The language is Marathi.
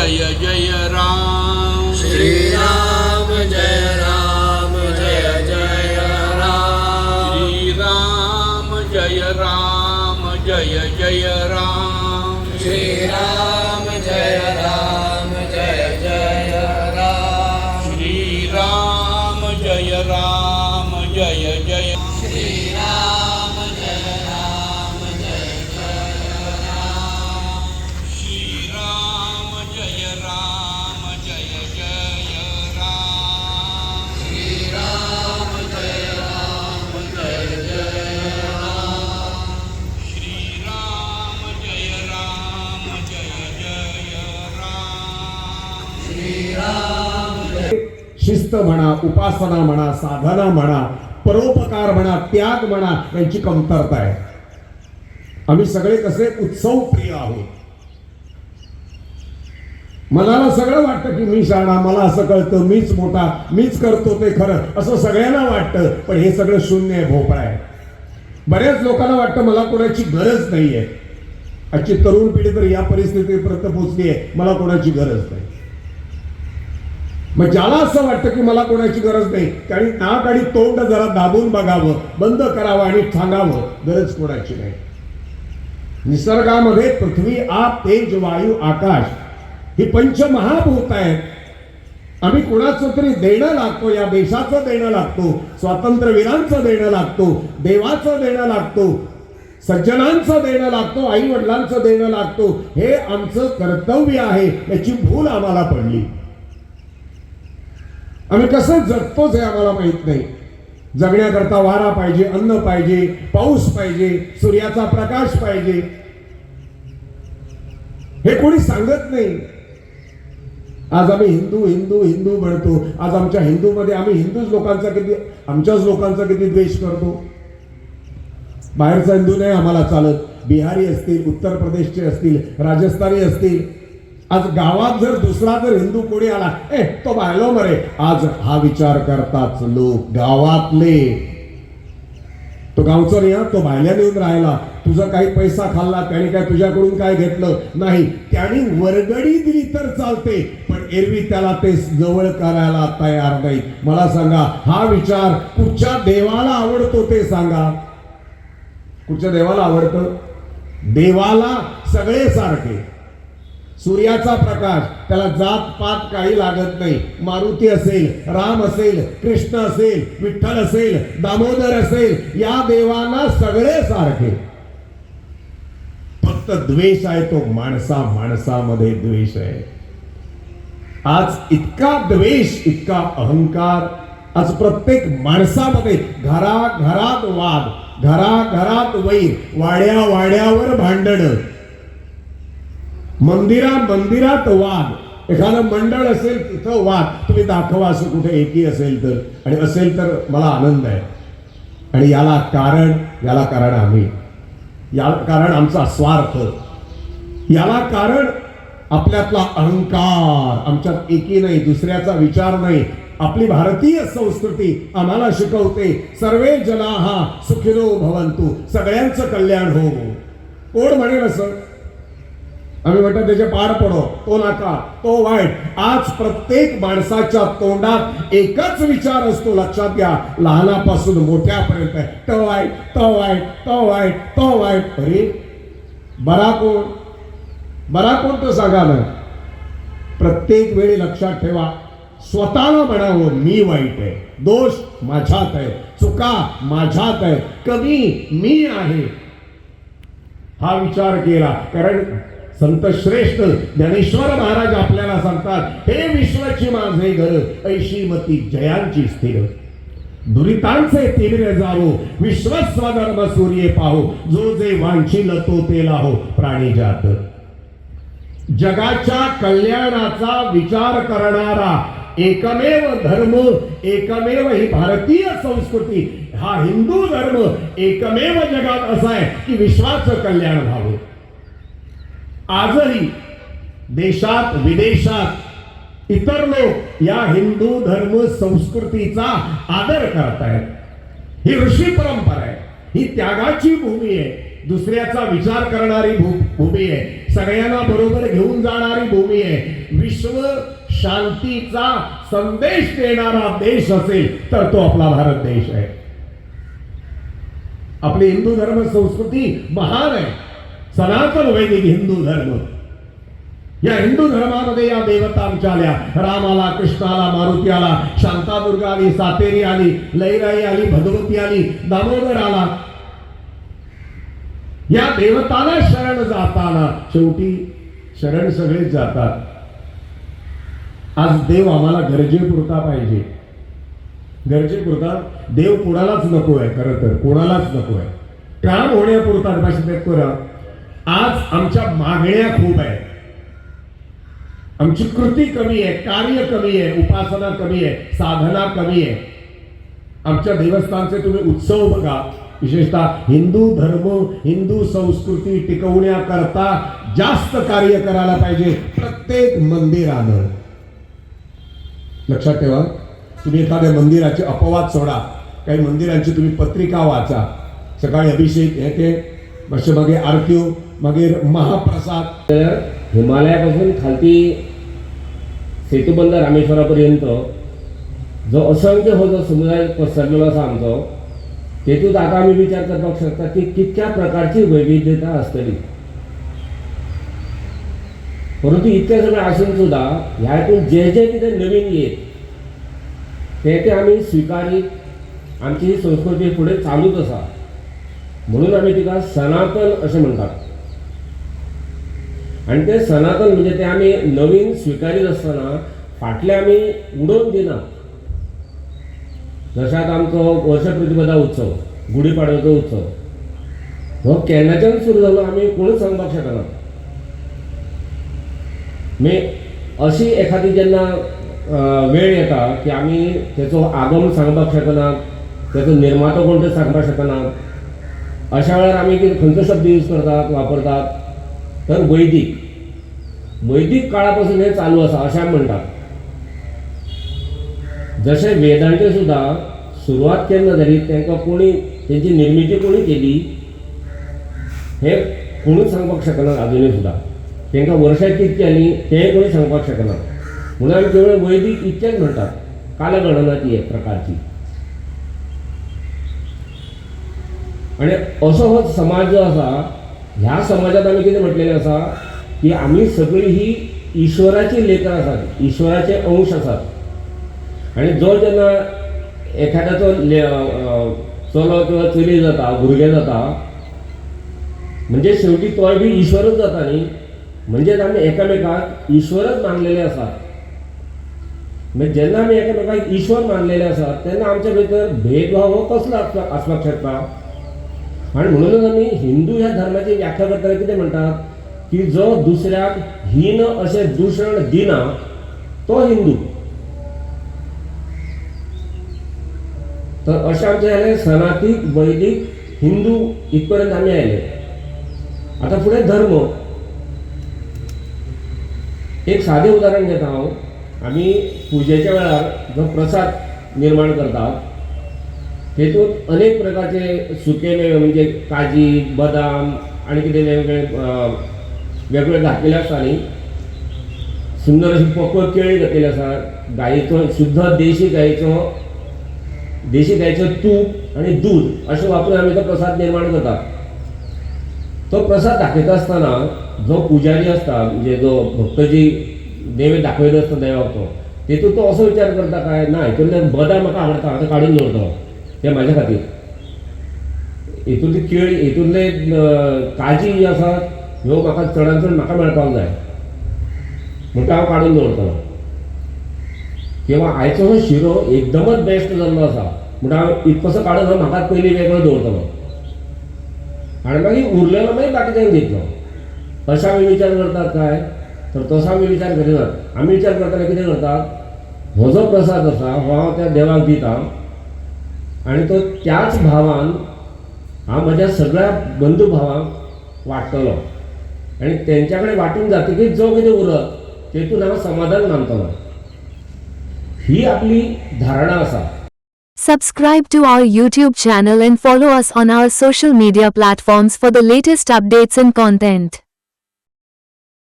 जय जय राम श्री राम जय राम जय जय राम श्री राम जय राम जय जय राम श्री राम जय राम जय जय राम श्री राम जय राम जय जय श्री राम जय राम जय जय राम श्री राम जय राम जय जय राम श्री राम जय राम जय जय राम श्री राम जय राम जय जय राम श्री राम शिस्त म्हणा, उपासना म्हणा, साधना म्हणा, परोपकार म्हणा, त्याग म्हणा, यांची कमतरता आहे. आम्ही सगळे कसे उत्सव प्रिय आहोत. मनाला सगळं वाटतं की मी शहाणा, मला असं कळतं, मीच मोठा, मीच करतो ते खरं, असं सगळ्यांना वाटतं. पण हे सगळं शून्य आहे, भोपळा आहे. बऱ्याच लोकांना वाटतं मला कोणाची गरज नाहीये. आजची तरुण पिढी तर या परिस्थितीपर्यंत पोहोचली आहे, मला कोणाची गरज नाही. मग ज्याला असं वाटतं की मला कोणाची गरज नाही, त्याने नाक आणि तोंड जरा दाबून बघावं, बंद करावं आणि सांगावं, गरज कोणाची नाही. निसर्गामध्ये पृथ्वी, आप, तेज, वायू, आकाश ही पंचमहाभूत आहेत. आम्ही कोणाचं तरी देणं लागतो, या देशाचं देणं लागतो, स्वातंत्र्यवीरांचं देणं लागतो, देवाचं देणं लागतो, सज्जनांचं देणं लागतो, आई वडिलांचं देणं लागतो. हे आमचं कर्तव्य आहे. याची भूल आम्हाला पडली. आम्ही कसं जगतोच हे आम्हाला माहित नाही. जगण्याकरता वारा पाहिजे, अन्न पाहिजे, पाऊस पाहिजे, सूर्याचा प्रकाश पाहिजे. हे कोणी सांगत नाही. आज आम्ही हिंदू हिंदू हिंदू म्हणतो. आज आमच्या हिंदूमध्ये आम्ही हिंदूच लोकांचा किती, आमच्याच लोकांचा किती द्वेष करतो. बाहेरचा हिंदू नाही आम्हाला चालत. बिहारी असतील, उत्तर प्रदेशचे असतील, राजस्थानी असतील. आज गावात जर दुसरा जर हिंदू कोणी आला, तो बायलो मरे, आज हा विचार करतात लोक गावातले. तो गावचा नाही, तो बायल्याने येऊन राहिला, तुझा काही पैसा खाल्ला, त्याने काय तुझ्याकडून काय घेतलं नाही, त्याने वर्गणी दिली तर चालते, पण एरवी त्याला ते जवळ करायला तयार नाही. मला सांगा, हा विचार कुठच्या देवाला आवडतो ते सांगा. कुठच्या देवाला आवडतं? देवाला सगळे सारखे. सूर्याचा प्रकाश, त्याला जात पात काही लागत नाही. मारुती असेल, राम असेल, कृष्ण असेल, विठ्ठल असेल, दामोदर असेल, या देवांना सगळे सारखे. फक्त द्वेष आहे तो माणसामध्ये द्वेष आहे. आज इतका द्वेष, इतका अहंकार आज प्रत्येक माणसामध्ये. घराघरात वाद, घराघरात वैर, वाड्यावर भांडण, मंदिरात वाद. एखादं मंडळ असेल तिथं वाद. तुम्ही दाखवा असं कुठे एकी असेल तर, आणि असेल तर मला आनंद आहे. आणि याला कारण आम्ही, याला कारण आमचा स्वार्थ, याला कारण आपल्यातला अहंकार. आमच्यात एकी नाही, दुसऱ्याचा विचार नाही. आपली भारतीय संस्कृती आम्हाला शिकवते सर्वे जनाः सुखिनो भवन्तु, सगळ्यांचं कल्याण हो. कोण म्हणेल असं? आम्ही म्हणतो त्याचे पार पडो, तो नाका, तो वाईट. आज प्रत्येक माणसाच्या तोंडात एकच विचार असतो, लक्षात घ्या, लहानापासून मोठ्यापर्यंत. तो वाईट, तो वाईट, तो वाईट, तो वाईट. अरे बरा कोण तो सांगा ना. प्रत्येक वेळी लक्षात ठेवा, स्वतःला म्हणावं मी वाईट आहे, दोष माझ्यात आहे, चुका माझ्यात आहे, कमी मी आहे. हा विचार केला. कारण संत श्रेष्ठ ज्ञानेश्वर महाराज आपल्याला सांगतात, हे विश्वाची माझे घर, ऐशी मती जयांची स्थिर. दुरितांचे तिमिर जावो, विश्वस्वधर्म सूर्य पाहो, जो जे वांछिल तो ते लाहो प्राणी जात. जगाच्या कल्याणाचा विचार करणारा एकमेव धर्म, एकमेव ही भारतीय संस्कृती, हा हिंदू धर्म एकमेव जगात असा आहे की विश्वाचं कल्याण व्हावं. आजही देशात विदेशात इतर लोक या हिंदू धर्म संस्कृतीचा आदर करतायत. ही ऋषी परंपरा आहे, ही त्यागाची भूमी आहे, दुसऱ्याचा विचार करणारी भूमी आहे, सगळ्यांना बरोबर घेऊन जाणारी भूमी आहे. विश्व शांतीचा संदेश देणारा देश असेल तर तो आपला भारत देश आहे. आपली हिंदू धर्म संस्कृती महान आहे. सनातन वैदिक हिंदू धर्म, या हिंदू धर्मामध्ये या देवता आमच्या आल्या. राम आला, कृष्ण आला, मारुती आला, शांतादुर्गा आली, सातेरी आली, लईराई आली, भगवती आली, दामोदर आला. या देवताला शरण जाताना शेवटी शरण सगळेच जातात. आज देव आम्हाला गरजेपुरता पाहिजे. गरजेपुरता देव कोणालाच नको आहे. खरं तर कोणालाच नको आहे. काम होण्यापुरता करा. आज आमच्या मागण्या खूप आहेत. आमची कृती कमी आहे, कार्य कमी आहे, उपासना कमी आहे, साधना कमी आहे. आमच्या देवस्थानचे तुम्ही उत्सव बघा. विशेषतः हिंदू धर्म, हिंदू संस्कृती टिकवण्याकरता जास्त कार्य करायला पाहिजे प्रत्येक मंदिरानं. लक्षात ठेवा, तुम्ही एखाद्या मंदिराचे अपवाद सोडा. काही मंदिरांची तुम्ही पत्रिका वाचा. सकाळी अभिषेक येते, मागे आरती, मागे महाप्रसाद. हिमालयापासून खालती सेतुबंध रामेश्वरापर्यंत जो असंख्य हो जो समुदाय पसरलेलो आसा आमचो, तेतूंत आता आमी विचार करपाक शकता की कितक्या प्रकारची वैविध्यता आसतली. परंतु इतकें सगळें आसून सुद्धा ह्या हितून जे कितें नवीन येत ते आमी स्विकारीत आमची ही संस्कृती फुडें चालूच आसा. म्हणून आमी तिका सनातन अशें म्हणटात. आणि ते सनातन म्हणजे ते आमी नवीन स्विकारीत आसतना फाटले आमी उडोवन दिना. जशें आतां आमचो वर्ष प्रतिपदा उत्सव, गुढीपाडव्याचो उत्सव, हो केन्नाच्यान सुरू जालो आमी कोणूच सांगपाक शकना. अशी एखादी जेन्ना वेळ येता की आमी तेचो आगम सांगपाक शकना, तेचो निर्मातो कोण ते सांगपाक शकना. अशा वेळार आमी खंयचो शब्द यूज करतात, वापरतात, तर वैदिक काळापासून हे चालू आसा अशें आमी म्हणटात. जशे वेदांचे सुद्धा सुरवात केन्ना जाली, तांकां कोणी तेची निर्मिती कोणी केली हे कोणूच सांगपाक शकना. अजुनूय सुद्धा तांकां वर्सां कितकी जाली तेंय कोणी सांगपाक शकना. म्हणून आमी केवळ वैदीक इतकेंच म्हणटात. कालगणना ती एक प्रकारची. आणि असो हो समाज जो आसा, ह्या समाजात आमी कितें म्हटलेलें आसा की आमी सगळीं ही ईश्वराची लेकरां आसात, ईश्वराचे अंश आसात. आणि जो जेन्ना एखाद्याचो चलो किंवा चली जाता, भुरगें जाता, म्हणजे शेवटी तोय बी ईश्वरच जाता न्ही. म्हणजेच आमी एकामेकाक ईश्वरच मानलेले आसात. म्हणजे जेन्ना आमी एकामेकाक ईश्वर मानलेले आसात तेन्ना आमच्या भितर भेदभाव हो कसलो आसपाक शकता. आणि म्हणूनच आमी हिंदू ह्या धर्माची व्याख्या करतना कितें म्हणटात की जो दुसऱ्याक हीन अशें दूषण दिना तो हिंदू. तर अशें आमचें जालें सनातीक, वैदीक, हिंदू इथपर्यंत आमी आयले. आता फुडें धर्म. एक सादें उदाहरण घेता हांव. आमी पुजेच्या वेळार जो प्रसाद निर्माण करतात तेतूंत अनेक प्रकारचे सुके मेवे म्हणजे काजी, बदाम आणि कितें वेगवेगळे घातलेले आसता न्ही. सुंदर अशी पक्व केळी घातलेली आसा. गायेचो शुद्ध देशी गायेचो तूप आणि दूध अशें वापरून आमी तो प्रसाद निर्माण करतात. तो प्रसाद दाखयता आसतना जो पुजारी आसता, म्हणजे जो भक्त जी देव दाखयलो आसता देवाक, तेतूंत तो असो विचार करता काय ना हितूंतले बदाम म्हाका आवडटा, हांव काडून दवरतलो ते म्हाज्या खातीर. हितूंतली केळी, हितूंतले काजी जी आसात ह्यो म्हाका चडांत चड म्हाका मेळपाक जाय म्हणटा हांव काडून दवरतलो. किंवा आयचो हो शिरो एकदमच बेस्ट जाल्लो आसा म्हणटा हांव इतकोसो काडून हांव म्हाका पयलीं वेगळो दवरतलो आनी मागीर उरलेलो मागीर बाकीच्यांक दितलो. अशें आमी विचार करतात काय, तर तसो आमी विचार करिनात. आमी विचार करतना कितें करतात, हो जो प्रसाद आसा हो हांव त्या देवाक दिता आणि तो त्याच भावान हांव म्हज्या सगळ्या बंधू भावांक वाटतलो आणि तेंच्या कडेन वाटून जातकीच जो कितें उरत तेतून हांव समाधान मानतलो. ही आपली धारणा आसा. Subscribe to our YouTube channel and follow us on our social media platforms for the latest updates and content.